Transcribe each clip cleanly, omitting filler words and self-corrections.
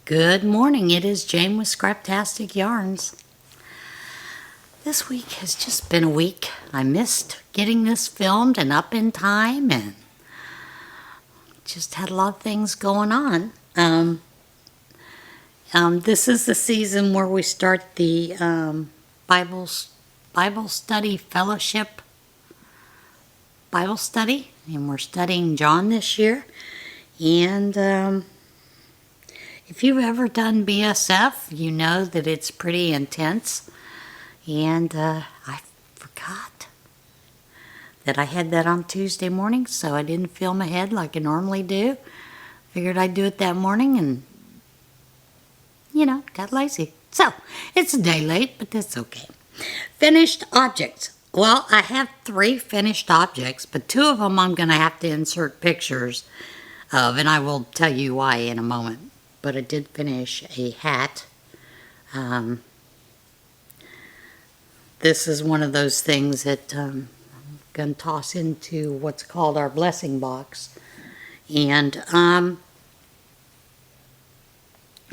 Good morning, it is Jane with Scraptastic Yarns. This week has just been a week. I missed getting this filmed and up in time and just had a lot of things going on. This is the season where we start the Bible study fellowship Bible study, and we're studying John this year. And if you've ever done BSF, you know that it's pretty intense. And I forgot that I had that on Tuesday morning, so I didn't film ahead like I normally do. Figured I'd do it that morning and, got lazy. So, it's a day late, but that's okay. Finished objects. Well, I have 3 finished objects, but 2 of them I'm going to have to insert pictures of, and I will tell you why in a moment. But I did finish a hat. This is one of those things that I'm going to toss into what's called our blessing box. And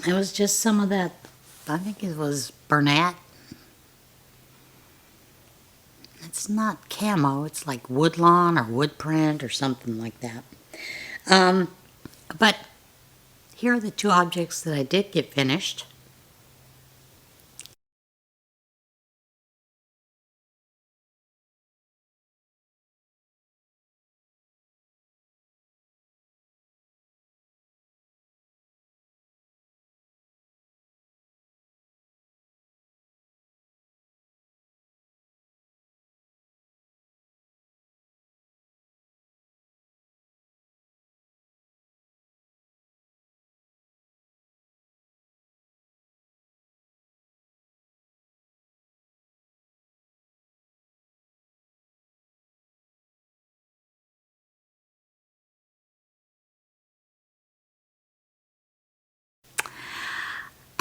it was just some of that, I think it was Bernat. It's not camo, it's like woodlawn or wood print or something like that. But here are the 2 objects that I did get finished.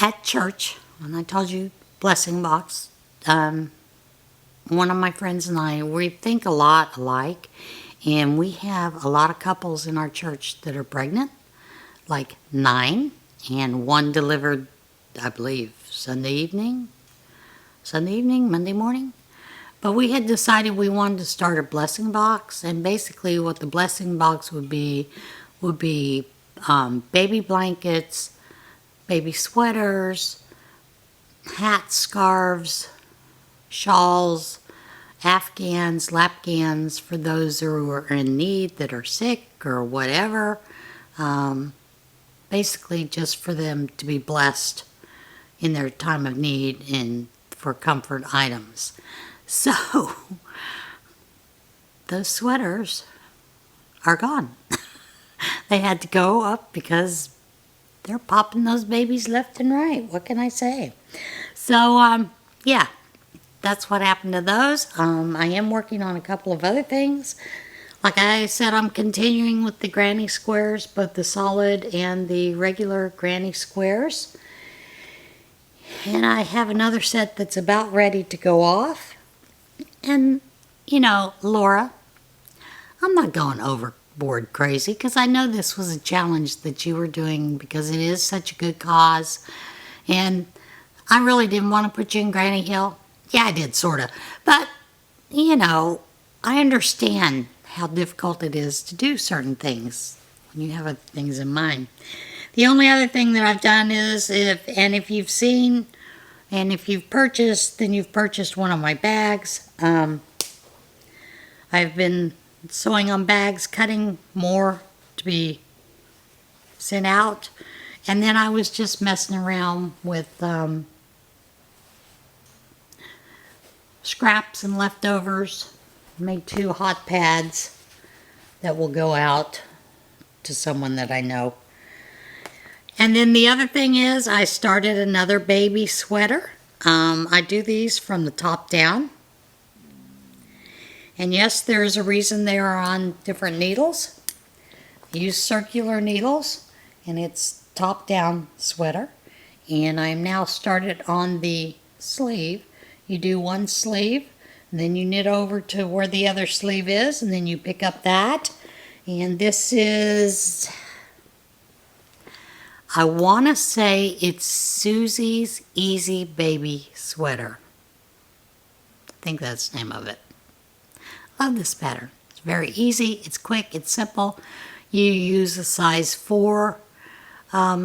At church, when I told you blessing box, one of my friends and I, we think a lot alike, and we have a lot of couples in our church that are pregnant, like 9, and 1 delivered, I believe, Sunday evening, Monday morning. But we had decided we wanted to start a blessing box, and basically what the blessing box would be baby blankets, baby sweaters, hats, scarves, shawls, Afghans, Lapghans for those who are in need, that are sick or whatever. Basically just for them to be blessed in their time of need and for comfort items. So, those sweaters are gone. They had to go up because they're popping those babies left and right. What can I say? So, yeah, that's what happened to those. I am working on a couple of other things. Like I said, I'm continuing with the granny squares, both the solid and the regular granny squares. And I have another set that's about ready to go off. And, Laura, I'm not going overboard crazy, because I know this was a challenge that you were doing because it is such a good cause. And I really didn't want to put you in Granny Hill. Yeah, I did, sort of. But, I understand how difficult it is to do certain things when you have other things in mind. The only other thing that I've done is, if you've seen and if you've purchased, then you've purchased one of my bags. I've been sewing on bags, cutting more to be sent out. And then I was just messing around with scraps and leftovers. Made 2 hot pads that will go out to someone that I know. And then the other thing is, I started another baby sweater. I do these from the top down. And yes, there is a reason they are on different needles. I use circular needles, and it's top down sweater. And I'm now started on the sleeve. You do one sleeve, and then you knit over to where the other sleeve is, and then you pick up that. And this is I want to say it's Susie's Easy Baby Sweater. I think that's the name of it. Love this pattern. It's very easy, it's quick, it's simple. You use a size 4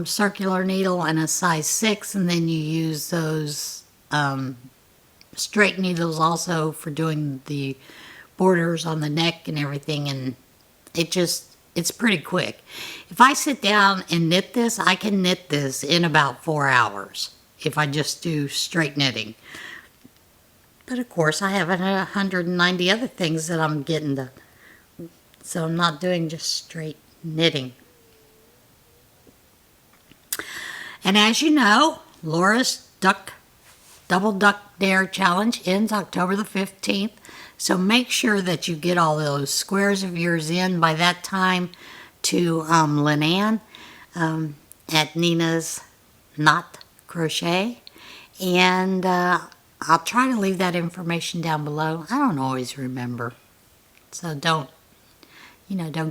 circular needle and a size 6, and then you use those straight needles also for doing the borders on the neck and everything, and it's pretty quick. If I sit down and knit this, I can knit this in about 4 hours if I just do straight knitting. But of course I have 190 other things that I'm getting done, so I'm not doing just straight knitting. And as you know, Laura's Double Duck Dare Challenge ends October the 15th. So make sure that you get all those squares of yours in by that time to Lynn at Nina's Knot Crochet. And I'll try to leave that information down below. I don't always remember. So don't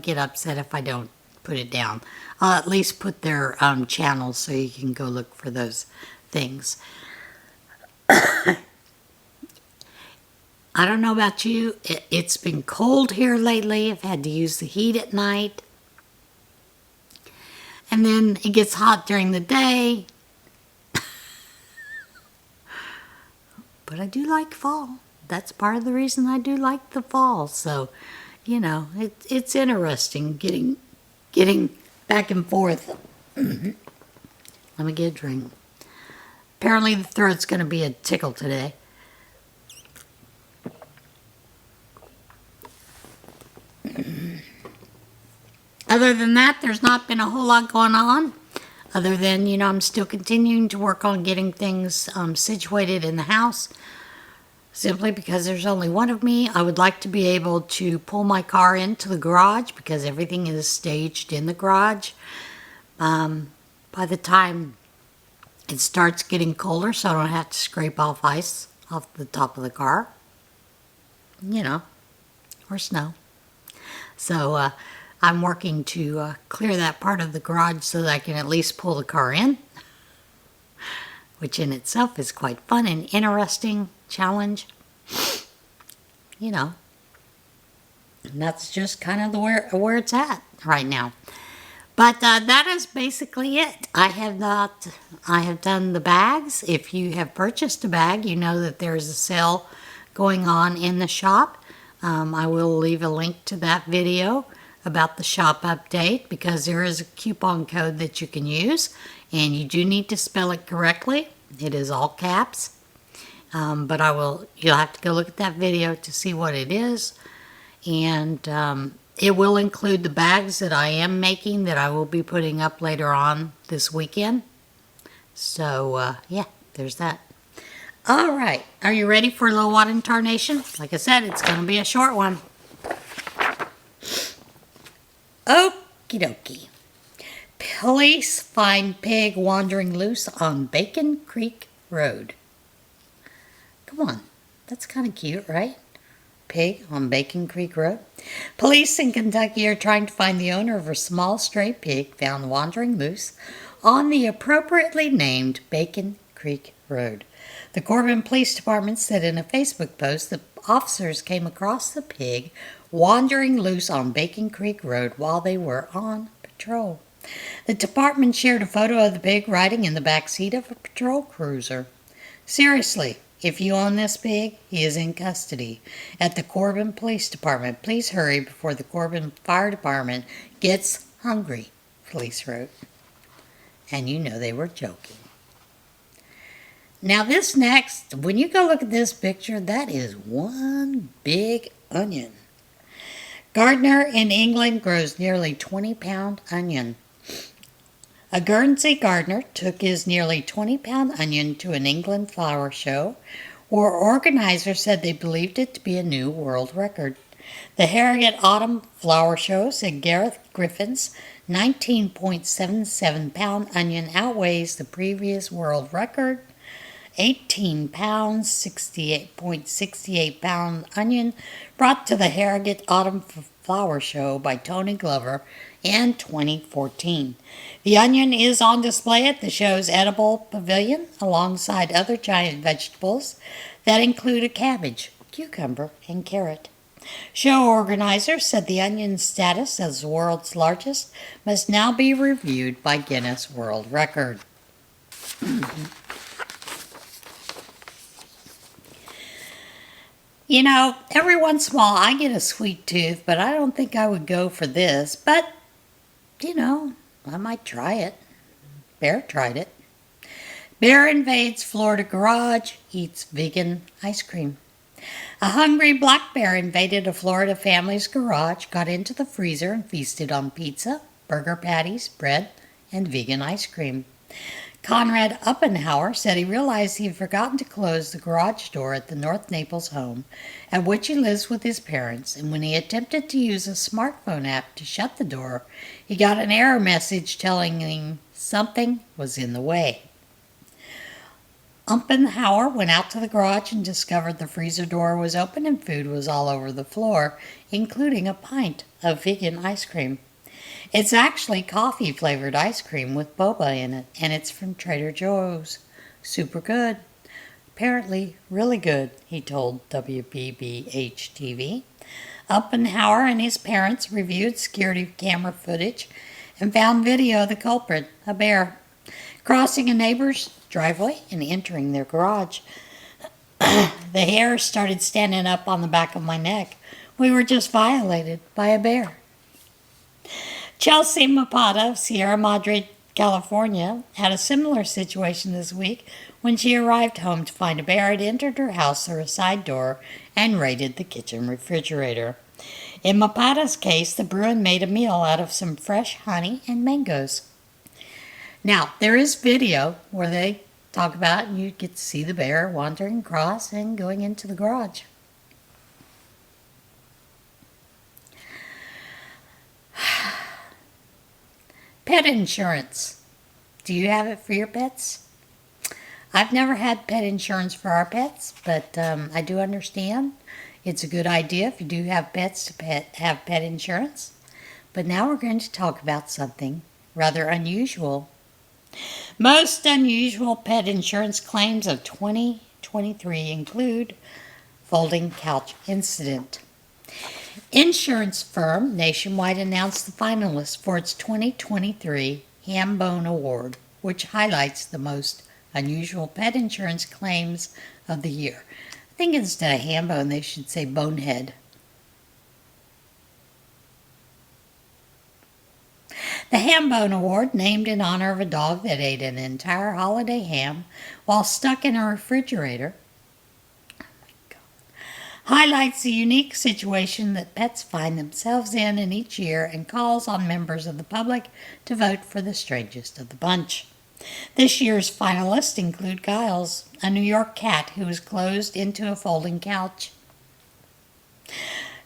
get upset if I don't put it down. I'll at least put their channels so you can go look for those things. I don't know about you. It's been cold here lately. I've had to use the heat at night. And then it gets hot during the day. But I do like fall. That's part of the reason I do like the fall. So, it's interesting getting back and forth. Let me get a drink. Apparently the throat's going to be a tickle today. Other than that, there's not been a whole lot going on. Other than, I'm still continuing to work on getting things situated in the house. Simply because there's only one of me. I would like to be able to pull my car into the garage because everything is staged in the garage. By the time it starts getting colder, so I don't have to scrape off ice off the top of the car. Or snow. So I'm working to clear that part of the garage so that I can at least pull the car in, which in itself is quite fun and interesting challenge. And that's just kind of where it's at right now. But that is basically it. I have done the bags. If you have purchased a bag, you know that there's a sale going on in the shop. I will leave a link to that video about the shop update because there is a coupon code that you can use, and you do need to spell it correctly. It is all caps. But you'll have to go look at that video to see what it is. And it will include the bags that I am making that I will be putting up later on this weekend. So, yeah, there's that. All right. Are you ready for a little water and tarnation? Like I said, it's going to be a short one. Okie dokie. Police find pig wandering loose on Bacon Creek Road. Come on. That's kind of cute, right? Pig on Bacon Creek Road. Police in Kentucky are trying to find the owner of a small stray pig found wandering loose on the appropriately named Bacon Creek Road. The Corbin Police Department said in a Facebook post that officers came across the pig wandering loose on Bacon Creek Road while they were on patrol. The department shared a photo of the pig riding in the back seat of a patrol cruiser. Seriously, if you own this pig, he is in custody at the Corbin Police Department. Please hurry before the Corbin Fire Department gets hungry, police wrote. And they were joking. Now this next, when you go look at this picture, that is one big onion. Gardener in England grows nearly 20-pound onion. A Guernsey gardener took his nearly 20-pound onion to an England flower show, where organizers said they believed it to be a new world record. The Harrogate Autumn Flower Show said Gareth Griffin's 19.77-pound onion outweighs the previous world record. 18 pounds, 68.68-pound onion brought to the Harrogate Autumn Flower Show by Tony Glover in 2014. The onion is on display at the show's edible pavilion alongside other giant vegetables that include a cabbage, cucumber, and carrot. Show organizers said the onion's status as the world's largest must now be reviewed by Guinness World Record. You know, every once in a while I get a sweet tooth, but I don't think I would go for this. But, you know, I might try it. Bear tried it. Bear invades Florida garage, eats vegan ice cream. A hungry black bear invaded a Florida family's garage, got into the freezer, and feasted on pizza, burger patties, bread, and vegan ice cream. Conrad Uppenhauer said he realized he had forgotten to close the garage door at the North Naples home, at which he lives with his parents, and when he attempted to use a smartphone app to shut the door, he got an error message telling him something was in the way. Uppenhauer went out to the garage and discovered the freezer door was open and food was all over the floor, including a pint of vegan ice cream. It's actually coffee-flavored ice cream with boba in it, and it's from Trader Joe's. Super good. Apparently really good, he told WBBH-TV. Uppenhauer and his parents reviewed security camera footage and found video of the culprit, a bear, crossing a neighbor's driveway and entering their garage. The hair started standing up on the back of my neck. We were just violated by a bear. Chelsea Mapata of Sierra Madre, California, had a similar situation this week when she arrived home to find a bear had entered her house through a side door and raided the kitchen refrigerator. In Mapata's case, the Bruin made a meal out of some fresh honey and mangoes. Now, there is video where they talk about it, and you get to see the bear wandering across and going into the garage. Pet insurance. Do you have it for your pets? I've never had pet insurance for our pets, but I do understand it's a good idea if you do have pets to have pet insurance. But now we're going to talk about something rather unusual. Most unusual pet insurance claims of 2023 include folding couch incident. Insurance firm Nationwide announced the finalists for its 2023 Hambone Award, which highlights the most unusual pet insurance claims of the year. I think instead of hambone, they should say bonehead. The Hambone Award, named in honor of a dog that ate an entire holiday ham while stuck in a refrigerator, highlights the unique situation that pets find themselves in each year and calls on members of the public to vote for the strangest of the bunch. This year's finalists include Giles, a New York cat who was closed into a folding couch.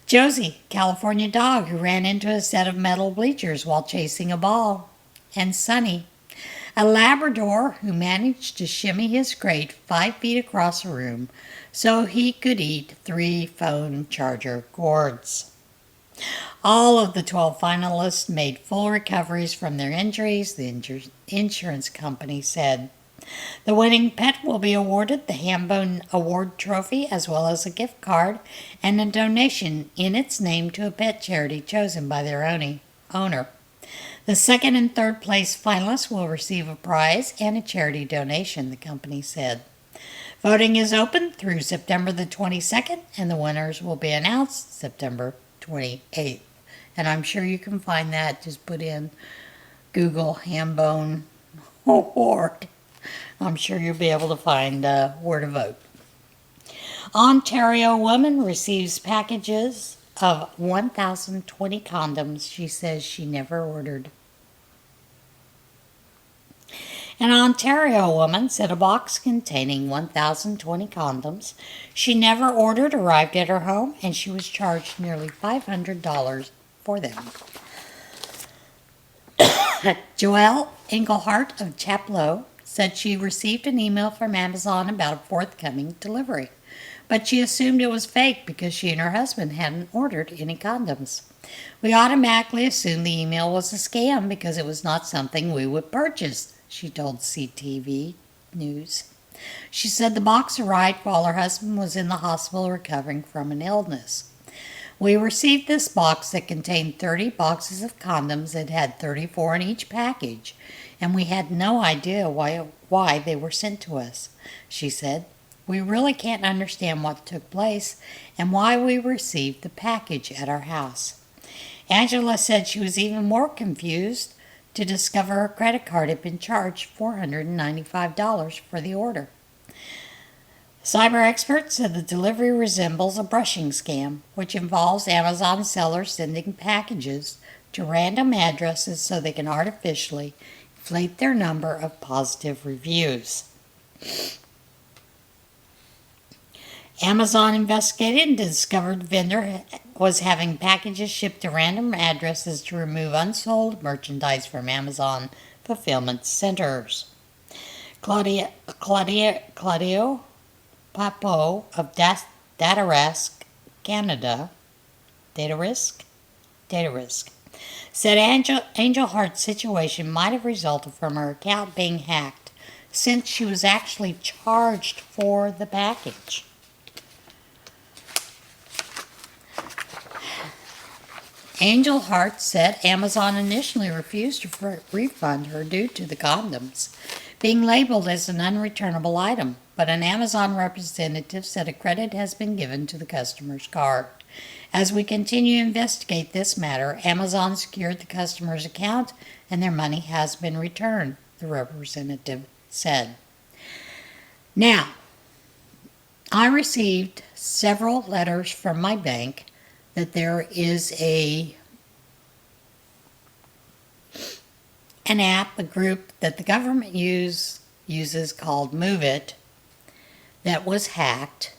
Josie, California dog who ran into a set of metal bleachers while chasing a ball. And Sunny, a Labrador who managed to shimmy his crate 5 feet across a room so he could eat 3 phone charger cords. All of the 12 finalists made full recoveries from their injuries, the insurance company said. The winning pet will be awarded the Hambone Award trophy as well as a gift card and a donation in its name to a pet charity chosen by their owner. The second and third place finalists will receive a prize and a charity donation, the company said. Voting is open through September the 22nd, and the winners will be announced September 28th. And I'm sure you can find that. Just put in Google Hambone Award. I'm sure you'll be able to find where to vote. Ontario woman receives packages of 1,020 condoms she says she never ordered. An Ontario woman said a box containing 1,020 condoms she never ordered arrived at her home, and she was charged nearly $500 for them. Joelle Englehart of Chapleau said she received an email from Amazon about a forthcoming delivery. but she assumed it was fake because she and her husband hadn't ordered any condoms. We automatically assumed the email was a scam because it was not something we would purchase, she told CTV News. She said the box arrived while her husband was in the hospital recovering from an illness. We received this box that contained 30 boxes of condoms that had 34 in each package, and we had no idea why they were sent to us, she said. We really can't understand what took place and why we received the package at our house. Angela said she was even more confused to discover her credit card had been charged $495 for the order. Cyber experts said the delivery resembles a brushing scam, which involves Amazon sellers sending packages to random addresses so they can artificially inflate their number of positive reviews. Amazon investigated and discovered the vendor was having packages shipped to random addresses to remove unsold merchandise from Amazon fulfillment centers. Claudio Papo of DataRisk Canada, DataRisk, said Angel Heart's situation might have resulted from her account being hacked since she was actually charged for the package. Angel Heart said Amazon initially refused to refund her due to the condoms being labeled as an unreturnable item, but an Amazon representative said a credit has been given to the customer's card. As we continue to investigate this matter, Amazon secured the customer's account and their money has been returned, the representative said. Now, I received several letters from my bank that there is an app, a group that the government uses called Move It that was hacked,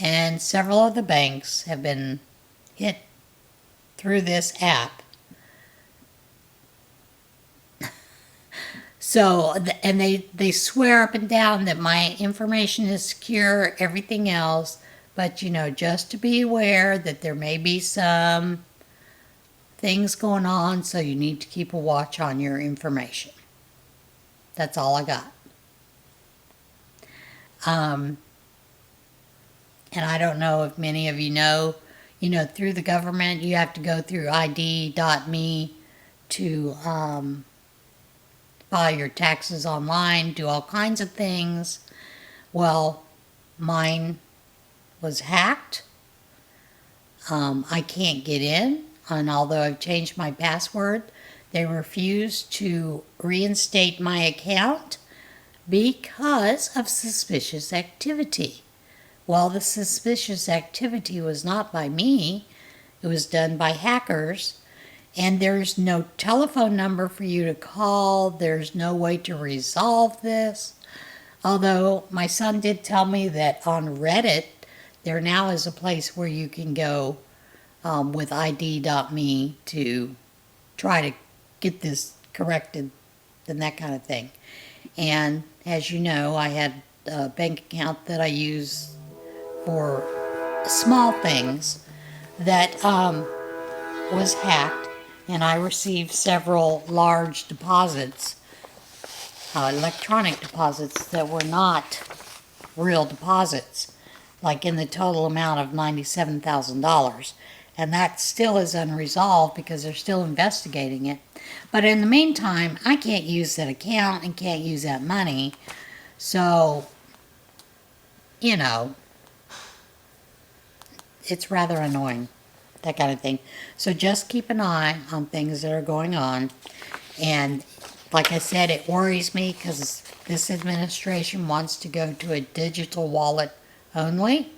and several of the banks have been hit through this app. So, and they swear up and down that my information is secure, everything else, but just to be aware that there may be some things going on, so you need to keep a watch on your information. That's all I got. And I don't know if many of you know, through the government, you have to go through ID.me to file your taxes online, do all kinds of things. Well, mine was hacked. I can't get in, and although I've changed my password, they refused to reinstate my account because of suspicious activity. Well, the suspicious activity was not by me. It was done by hackers, and there's no telephone number for you to call. There's no way to resolve this. Although my son did tell me that on Reddit, there now is a place where you can go with ID.me to try to get this corrected and that kind of thing. And as you know, I had a bank account that I use for small things that was hacked, and I received several large deposits, electronic deposits that were not real deposits, like in the total amount of $97,000. And that still is unresolved because they're still investigating it. But in the meantime, I can't use that account and can't use that money. So, it's rather annoying, that kind of thing. So just keep an eye on things that are going on. And like I said, it worries me because this administration wants to go to a digital wallet only.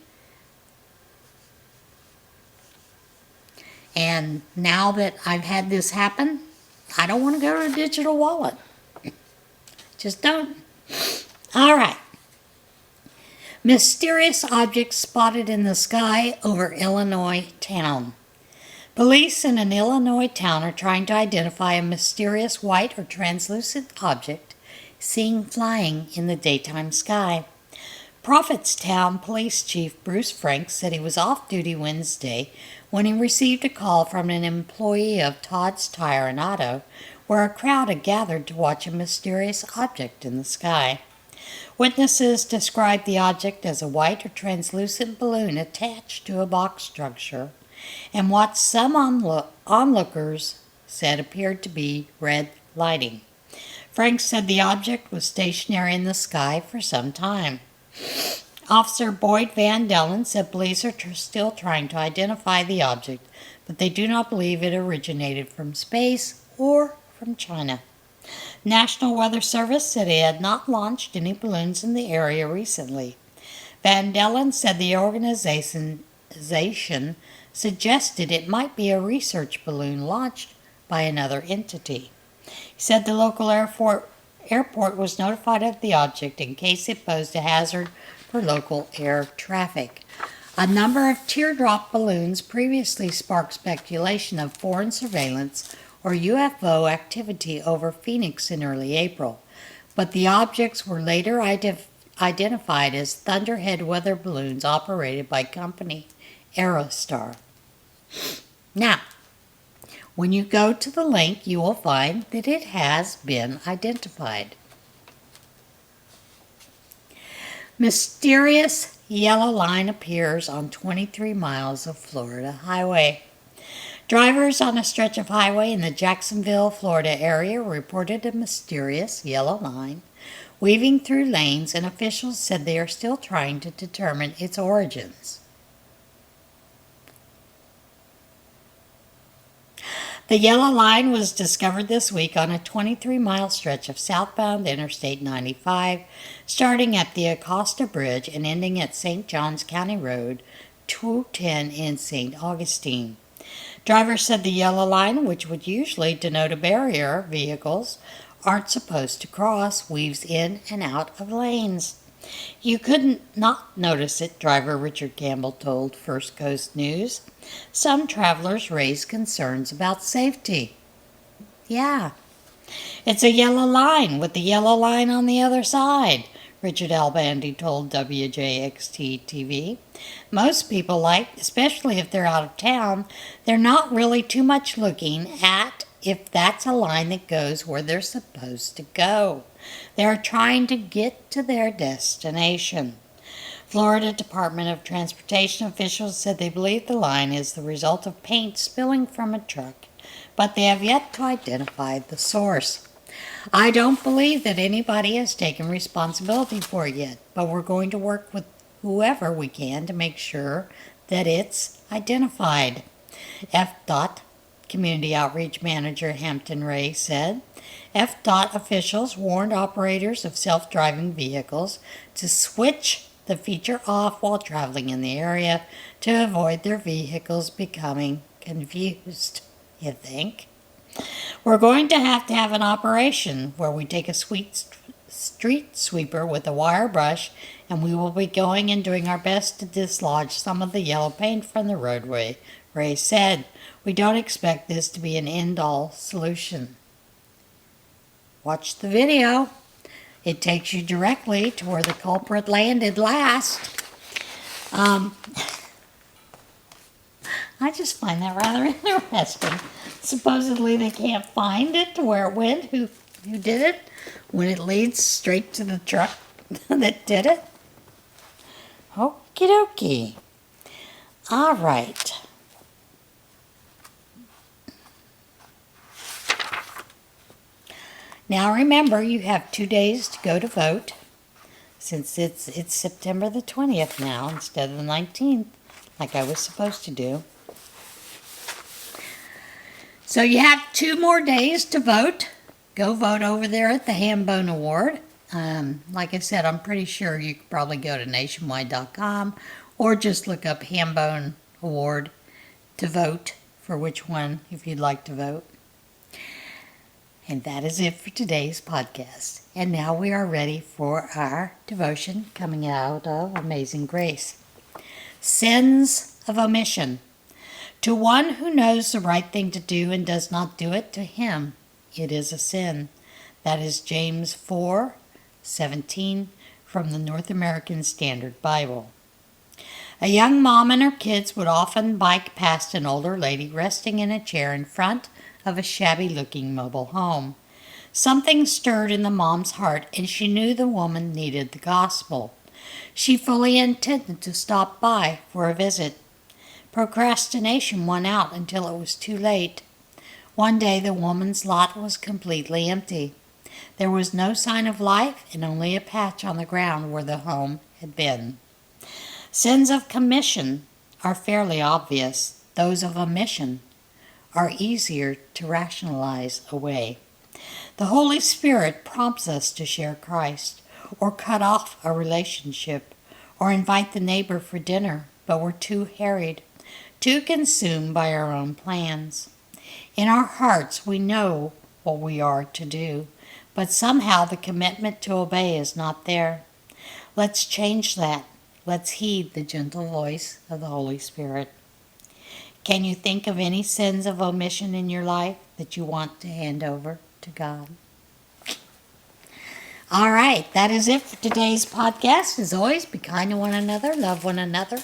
And now that I've had this happen, I don't want to go to a digital wallet. Just don't. All right. Mysterious objects spotted in the sky over Illinois town. Police in an Illinois town are trying to identify a mysterious white or translucent object seen flying in the daytime sky. Prophetstown Police Chief Bruce Frank said he was off duty Wednesday when he received a call from an employee of Todd's Tire and Auto, where a crowd had gathered to watch a mysterious object in the sky. Witnesses described the object as a white or translucent balloon attached to a box structure, and what some onlookers said appeared to be red lighting. Frank said the object was stationary in the sky for some time. Officer Boyd Van Dellen said police are still trying to identify the object, but they do not believe it originated from space or from China. National Weather Service said it had not launched any balloons in the area recently. Van Dellen said the organization suggested it might be a research balloon launched by another entity. He said the local airport was notified of the object in case it posed a hazard for local air traffic. A number of teardrop balloons previously sparked speculation of foreign surveillance or UFO activity over Phoenix in early April, but the objects were later identified as Thunderhead weather balloons operated by company Aerostar. Now, when you go to the link, you will find that it has been identified. Mysterious yellow line appears on 23 miles of Florida highway. Drivers on a stretch of highway in the Jacksonville, Florida area reported a mysterious yellow line weaving through lanes, and officials said they are still trying to determine its origins. The yellow line was discovered this week on a 23-mile stretch of southbound Interstate 95, starting at the Acosta Bridge and ending at St. Johns County Road 210 in St. Augustine. Drivers said the yellow line, which would usually denote a barrier vehicles aren't supposed to cross, weaves in and out of lanes. You couldn't not notice it, driver Richard Campbell told First Coast News. Some travelers raised concerns about safety. Yeah, it's a yellow line with the yellow line on the other side, Richard Albandy told WJXT-TV. Most people especially if they're out of town, they're not really too much looking at if that's a line that goes where they're supposed to go. They're trying to get to their destination. Florida Department of Transportation officials said they believe the line is the result of paint spilling from a truck, but they have yet to identify the source. I don't believe that anybody has taken responsibility for it yet, but we're going to work with whoever we can to make sure that it's identified. FDOT Community Outreach Manager Hampton Ray said FDOT officials warned operators of self-driving vehicles to switch the feature off while traveling in the area to avoid their vehicles becoming confused. You think? We're going to have an operation where we take a street sweeper with a wire brush, and we will be going and doing our best to dislodge some of the yellow paint from the roadway, Ray said. We don't expect this to be an end-all solution. Watch the video. It takes you directly to where the culprit landed last. I just find that rather interesting. Supposedly they can't find it to where it went, who did it, when it leads straight to the truck that did it. Okie dokie. All right. Now remember, you have 2 days to go to vote, since it's September the 20th now instead of the 19th, like I was supposed to do. So you have 2 more days to vote. Go vote over there at the Hambone Award. Like I said, I'm pretty sure you could probably go to nationwide.com or just look up Hambone Award to vote for which one if you'd like to vote. And that is it for today's podcast. And now we are ready for our devotion coming out of Amazing Grace. Sins of omission. To one who knows the right thing to do and does not do it, to him it is a sin. That is James 4:17 from the North American Standard Bible. A young mom and her kids would often bike past an older lady resting in a chair in front of a shabby-looking mobile home. Something stirred in the mom's heart, and she knew the woman needed the gospel. She fully intended to stop by for a visit. Procrastination won out until it was too late. One day the woman's lot was completely empty. There was no sign of life and only a patch on the ground where the home had been. Sins of commission are fairly obvious. Those of omission are easier to rationalize away. The Holy Spirit prompts us to share Christ, or cut off a relationship, or invite the neighbor for dinner, but we're too harried, too consumed by our own plans. In our hearts we know what we are to do, but somehow the commitment to obey is not there. Let's change that. Let's heed the gentle voice of the Holy Spirit. Can you think of any sins of omission in your life that you want to hand over to God? All right, that is it for today's podcast. As always, be kind to one another, love one another.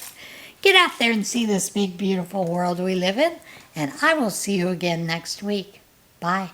Get out there and see this big, beautiful world we live in, and I will see you again next week. Bye.